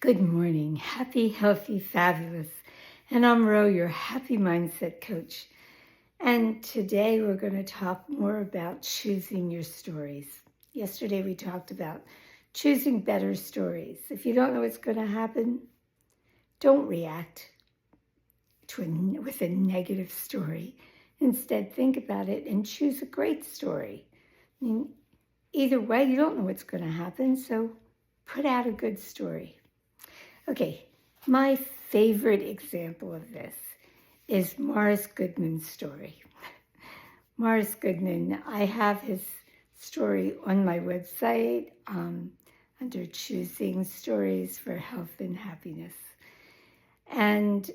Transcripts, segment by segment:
Good morning. Happy, healthy, fabulous. And I'm Ro, your happy mindset coach. And today we're going to talk more about choosing your stories. Yesterday we talked about choosing better stories. If you don't know what's going to happen, don't react with a negative story. Instead, think about it and choose a great story. I mean, either way, you don't know what's going to happen, so put out a good story. Okay, my favorite example of this is Morris Goodman's story. Morris Goodman, I have his story on my website under Choosing Stories for Health and Happiness. And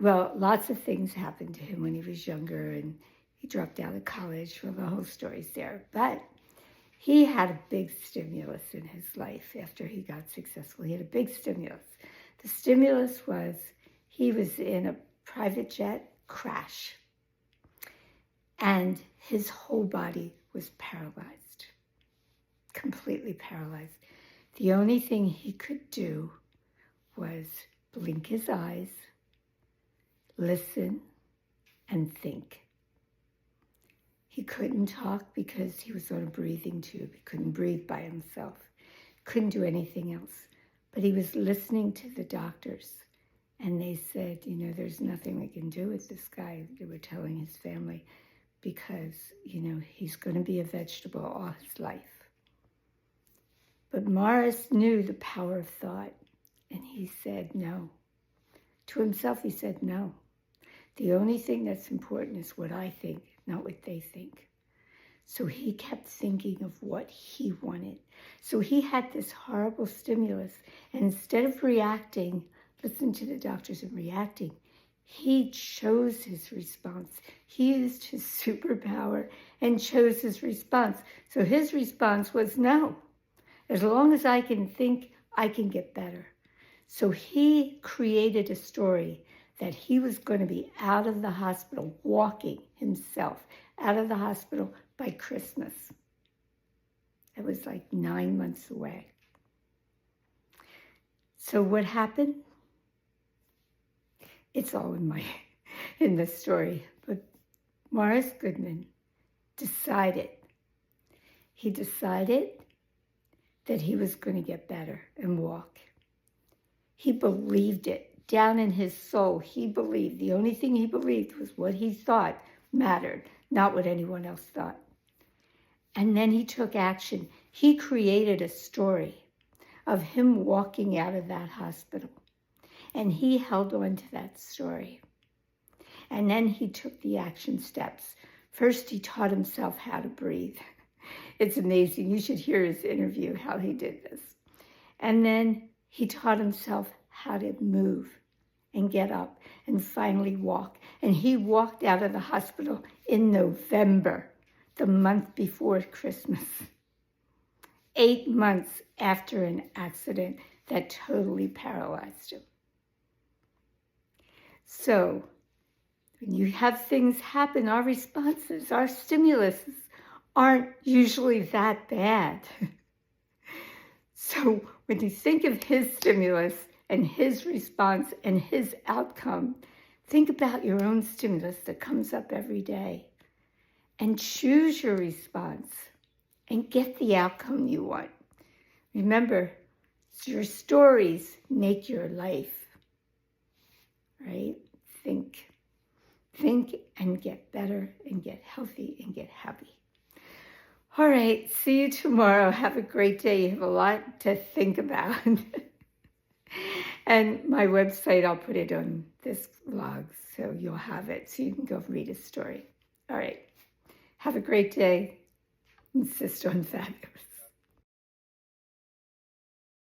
lots of things happened to him when he was younger, and he dropped out of college. Well, the whole story's there. But he had a big stimulus in his life after he got successful. He had a big stimulus. The stimulus was he was in a private jet crash, and his whole body was paralyzed, completely paralyzed. The only thing he could do was blink his eyes, listen, and think. He couldn't talk because he was on a breathing tube. He couldn't breathe by himself. Couldn't do anything else. But he was listening to the doctors. And they said, there's nothing we can do with this guy. They were telling his family because, he's going to be a vegetable all his life. But Morris knew the power of thought. And he said no. To himself, he said no. The only thing that's important is what I think, not what they think. So he kept thinking of what he wanted. So he had this horrible stimulus, and instead of reacting, listening to the doctors and reacting, he chose his response. He used his superpower and chose his response. So his response was no. As long as I can think, I can get better. So he created a story that he was going to be out of the hospital, walking himself out of the hospital by Christmas. It was like 9 months away. So what happened? It's all in the story. But Morris Goodman decided that he was going to get better and walk. He believed it. Down in his soul, he believed. The only thing he believed was what he thought mattered, not what anyone else thought. And then he took action. He created a story of him walking out of that hospital. And he held on to that story. And then he took the action steps. First, he taught himself how to breathe. It's amazing. You should hear his interview, how he did this. And then he taught himself how to move and get up and finally walk. And he walked out of the hospital in November, the month before Christmas, 8 months after an accident that totally paralyzed him. So when you have things happen, our responses, our stimuluses aren't usually that bad. So when you think of his stimulus and his response and his outcome, think about your own stimulus that comes up every day and choose your response and get the outcome you want. Remember, your stories make your life, right? Think and get better and get healthy and get happy. All right, see you tomorrow. Have a great day. You have a lot to think about. And my website, I'll put it on this blog, so you'll have it, so you can go read a story. All right, have a great day. Insist on fabulous.